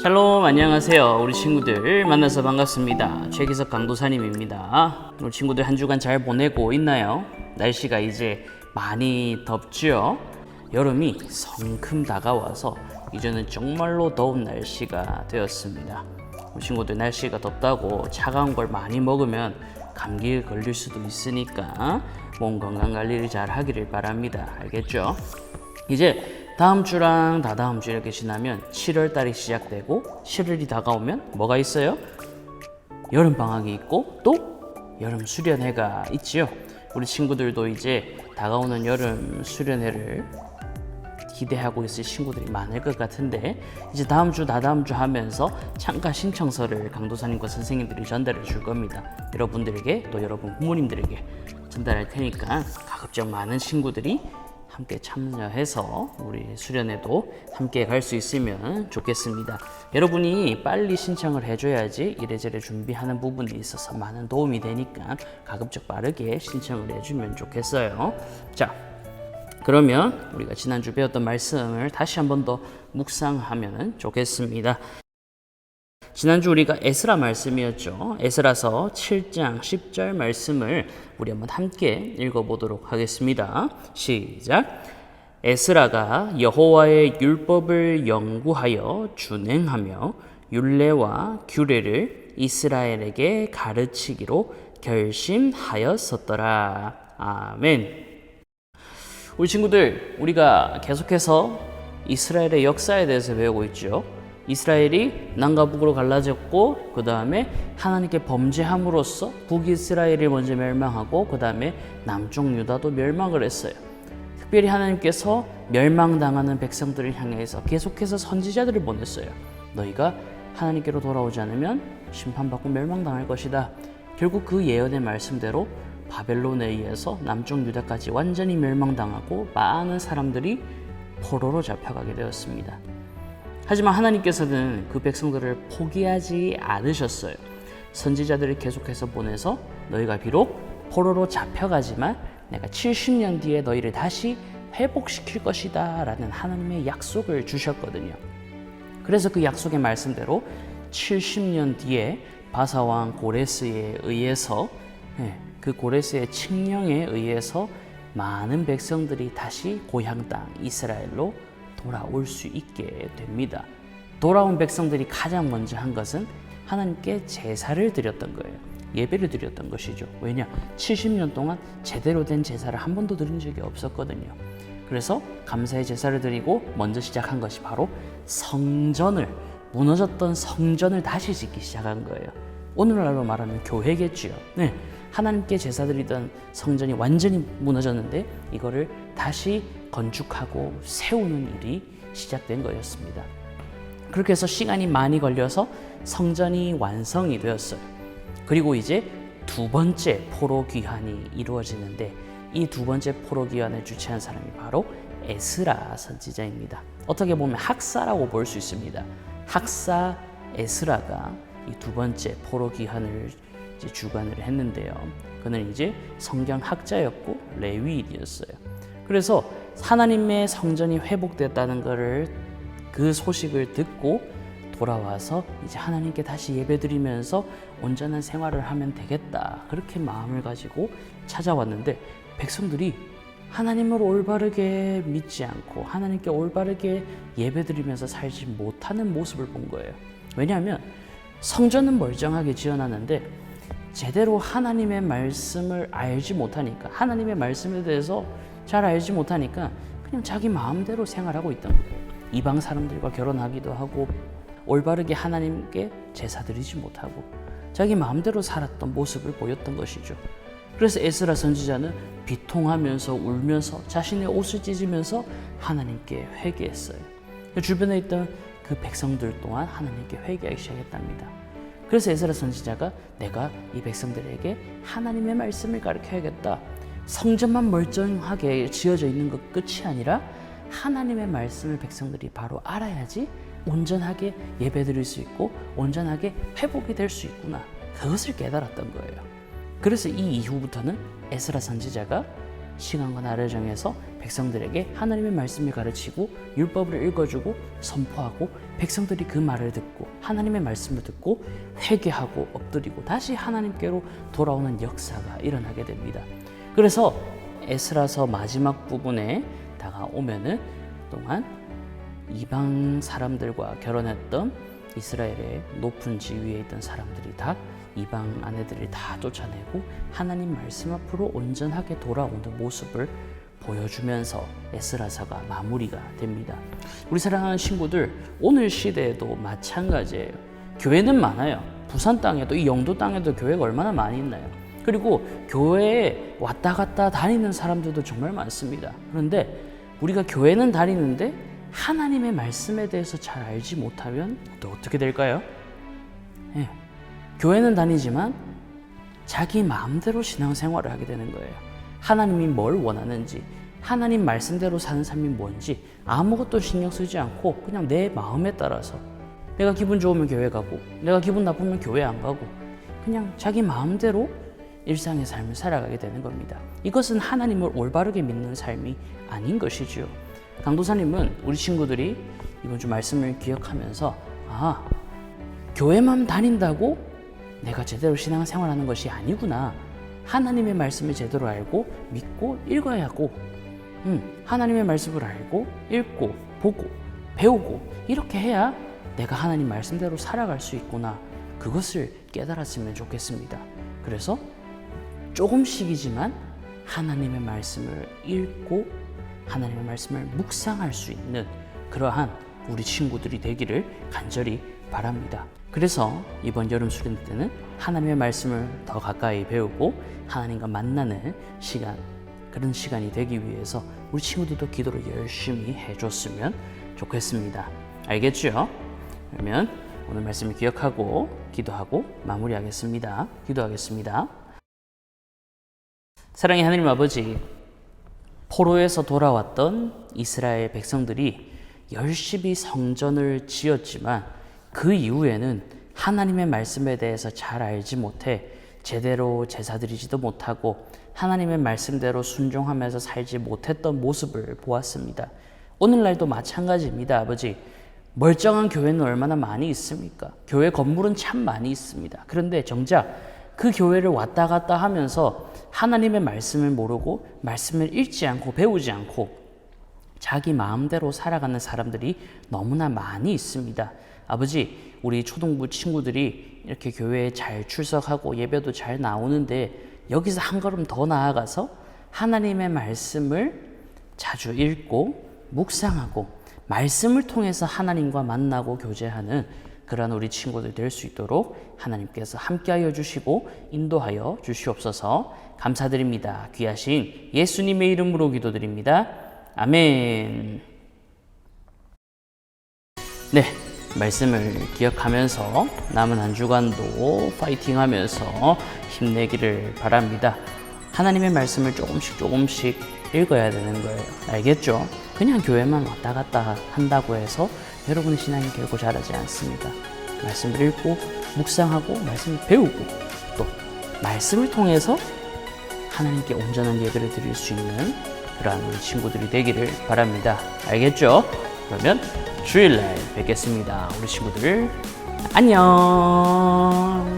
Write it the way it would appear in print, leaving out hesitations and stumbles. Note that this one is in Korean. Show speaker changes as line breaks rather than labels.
샬롬, 안녕하세요. 우리 친구들 만나서 반갑습니다. 최기석 강도사님입니다. 우리 친구들 한 주간 잘 보내고 있나요? 날씨가 이제 많이 덥죠? 여름이 성큼 다가와서 이제는 정말로 더운 날씨가 되었습니다. 우리 친구들 날씨가 덥다고 차가운 걸 많이 먹으면 감기에 걸릴 수도 있으니까 몸 건강 관리를 잘 하기를 바랍니다. 알겠죠? 이제 다음 주랑 다다음 주 이렇게 지나면 7월 달이 시작되고 7월이 다가오면 뭐가 있어요? 여름 방학이 있고 또 여름 수련회가 있지요. 우리 친구들도 이제 다가오는 여름 수련회를 기대하고 있을 친구들이 많을 것 같은데, 이제 다음 주 다다음 주 하면서 참가 신청서를 강도사님과 선생님들이 전달해 줄 겁니다. 여러분들에게 또 여러분 부모님들에게 전달할 테니까 가급적 많은 친구들이 함께 참여해서 우리 수련회도 함께 갈 수 있으면 좋겠습니다. 여러분이 빨리 신청을 해줘야지 이래저래 준비하는 부분이 있어서 많은 도움이 되니까 가급적 빠르게 신청을 해주면 좋겠어요. 자, 그러면 우리가 지난주 배웠던 말씀을 다시 한 번 더 묵상하면 좋겠습니다. 지난주 우리가 에스라 말씀이었죠. 에스라서 7장 10절 말씀을 우리 한번 함께 읽어보도록 하겠습니다. 시작. 에스라가 여호와의 율법을 연구하여 준행하며 율례와 규례를 이스라엘에게 가르치기로 결심하였었더라. 아멘. 우리 친구들, 우리가 계속해서 이스라엘의 역사에 대해서 배우고 있죠. 이스라엘이 남과 북으로 갈라졌고, 그 다음에 하나님께 범죄함으로써 북이스라엘이 먼저 멸망하고, 그 다음에 남쪽 유다도 멸망을 했어요. 특별히 하나님께서 멸망당하는 백성들을 향해서 계속해서 선지자들을 보냈어요. 너희가 하나님께로 돌아오지 않으면 심판받고 멸망당할 것이다. 결국 그 예언의 말씀대로 바벨론에 의해서 남쪽 유다까지 완전히 멸망당하고 많은 사람들이 포로로 잡혀가게 되었습니다. 하지만 하나님께서는 그 백성들을 포기하지 않으셨어요. 선지자들을 계속해서 보내서 너희가 비록 포로로 잡혀가지만 내가 70년 뒤에 너희를 다시 회복시킬 것이다 라는 하나님의 약속을 주셨거든요. 그래서 그 약속의 말씀대로 70년 뒤에 바사왕 고레스에 의해서, 그 고레스의 칙령에 의해서 많은 백성들이 다시 고향 땅 이스라엘로 돌아올 수 있게 됩니다. 돌아온 백성들이 가장 먼저 한 것은 하나님께 제사를 드렸던 거예요. 예배를 드렸던 것이죠. 왜냐? 70년 동안 제대로 된 제사를 한 번도 드린 적이 없었거든요. 그래서 감사의 제사를 드리고 먼저 시작한 것이 바로 무너졌던 성전을 다시 짓기 시작한 거예요. 오늘날로 말하면 교회겠지요. 네, 하나님께 제사 드리던 성전이 완전히 무너졌는데 이거를 다시 건축하고 세우는 일이 시작된 거였습니다. 그렇게 해서 시간이 많이 걸려서 성전이 완성이 되었어요. 그리고 이제 두 번째 포로 귀환이 이루어지는데, 이 두 번째 포로 귀환을 주최한 사람이 바로 에스라 선지자입니다. 어떻게 보면 학사라고 볼 수 있습니다. 학사 에스라가 이 두 번째 포로 귀환을 주관을 했는데요. 그는 이제 성경 학자였고 레위인이었어요. 그래서 하나님의 성전이 회복됐다는 것을, 그 소식을 듣고 돌아와서 이제 하나님께 다시 예배드리면서 온전한 생활을 하면 되겠다, 그렇게 마음을 가지고 찾아왔는데, 백성들이 하나님을 올바르게 믿지 않고 하나님께 올바르게 예배드리면서 살지 못하는 모습을 본 거예요. 왜냐하면 성전은 멀쩡하게 지어놨는데 제대로 하나님의 말씀을 알지 못하니까, 하나님의 말씀에 대해서 잘 알지 못하니까 그냥 자기 마음대로 생활하고 있던 거예요. 이방 사람들과 결혼하기도 하고 올바르게 하나님께 제사 드리지 못하고 자기 마음대로 살았던 모습을 보였던 것이죠. 그래서 에스라 선지자는 비통하면서 울면서 자신의 옷을 찢으면서 하나님께 회개했어요. 주변에 있던 그 백성들 또한 하나님께 회개하기 시작했답니다. 그래서 에스라 선지자가 내가 이 백성들에게 하나님의 말씀을 가르쳐야겠다. 성전만 멀쩡하게 지어져 있는 것 끝이 아니라 하나님의 말씀을 백성들이 바로 알아야지 온전하게 예배드릴 수 있고 온전하게 회복이 될 수 있구나. 그것을 깨달았던 거예요. 그래서 이 이후부터는 에스라 선지자가 시간과 날을 정해서 백성들에게 하나님의 말씀을 가르치고 율법을 읽어주고 선포하고 백성들이 그 말을 듣고 하나님의 말씀을 듣고 회개하고 엎드리고 다시 하나님께로 돌아오는 역사가 일어나게 됩니다. 그래서 에스라서 마지막 부분에 다가오면은 그동안 이방 사람들과 결혼했던 이스라엘의 높은 지위에 있던 사람들이 다 이방 아내들을 다 쫓아내고 하나님 말씀 앞으로 온전하게 돌아오는 모습을 보여주면서 에스라서가 마무리가 됩니다. 우리 사랑하는 친구들, 오늘 시대에도 마찬가지예요. 교회는 많아요. 부산 땅에도 이 영도 땅에도 교회가 얼마나 많이 있나요? 그리고 교회에 왔다 갔다 다니는 사람들도 정말 많습니다. 그런데 우리가 교회는 다니는데 하나님의 말씀에 대해서 잘 알지 못하면 또 어떻게 될까요? 예, 교회는 다니지만 자기 마음대로 신앙생활을 하게 되는 거예요. 하나님이 뭘 원하는지, 하나님 말씀대로 사는 삶이 뭔지 아무것도 신경 쓰지 않고 그냥 내 마음에 따라서 내가 기분 좋으면 교회 가고 내가 기분 나쁘면 교회 안 가고 그냥 자기 마음대로 일상의 삶을 살아가게 되는 겁니다. 이것은 하나님을 올바르게 믿는 삶이 아닌 것이지요. 강도사님은 우리 친구들이 이번 주 말씀을 기억하면서 교회만 다닌다고 내가 제대로 신앙생활하는 것이 아니구나. 하나님의 말씀을 제대로 알고 믿고 읽어야 하고 하나님의 말씀을 알고 읽고 보고 배우고 이렇게 해야 내가 하나님 말씀대로 살아갈 수 있구나. 그것을 깨달았으면 좋겠습니다. 그래서 조금씩이지만 하나님의 말씀을 읽고 하나님의 말씀을 묵상할 수 있는 그러한 우리 친구들이 되기를 간절히 바랍니다. 그래서 이번 여름 수련회 때는 하나님의 말씀을 더 가까이 배우고 하나님과 만나는 시간, 그런 시간이 되기 위해서 우리 친구들도 기도를 열심히 해줬으면 좋겠습니다. 알겠죠? 그러면 오늘 말씀을 기억하고 기도하고 마무리하겠습니다. 기도하겠습니다. 사랑의 하나님 아버지, 포로에서 돌아왔던 이스라엘 백성들이 열심히 성전을 지었지만 그 이후에는 하나님의 말씀에 대해서 잘 알지 못해 제대로 제사드리지도 못하고 하나님의 말씀대로 순종하면서 살지 못했던 모습을 보았습니다. 오늘날도 마찬가지입니다. 아버지, 멀쩡한 교회는 얼마나 많이 있습니까? 교회 건물은 참 많이 있습니다. 그런데 정작 그 교회를 왔다 갔다 하면서 하나님의 말씀을 모르고 말씀을 읽지 않고 배우지 않고 자기 마음대로 살아가는 사람들이 너무나 많이 있습니다. 아버지, 우리 초등부 친구들이 이렇게 교회에 잘 출석하고 예배도 잘 나오는데 여기서 한 걸음 더 나아가서 하나님의 말씀을 자주 읽고 묵상하고 말씀을 통해서 하나님과 만나고 교제하는 그러한 우리 친구들 될 수 있도록 하나님께서 함께하여 주시고 인도하여 주시옵소서. 감사드립니다. 귀하신 예수님의 이름으로 기도드립니다. 아멘. 네, 말씀을 기억하면서 남은 한 주간도 파이팅하면서 힘내기를 바랍니다. 하나님의 말씀을 조금씩 읽어야 되는 거예요. 알겠죠? 그냥 교회만 왔다 갔다 한다고 해서 여러분의 신앙이 결코 자라지 않습니다. 말씀을 읽고 묵상하고 말씀을 배우고 또 말씀을 통해서 하나님께 온전한 예배를 드릴 수 있는 그러한 우리 친구들이 되기를 바랍니다. 알겠죠? 그러면 주일날 뵙겠습니다. 우리 친구들 안녕.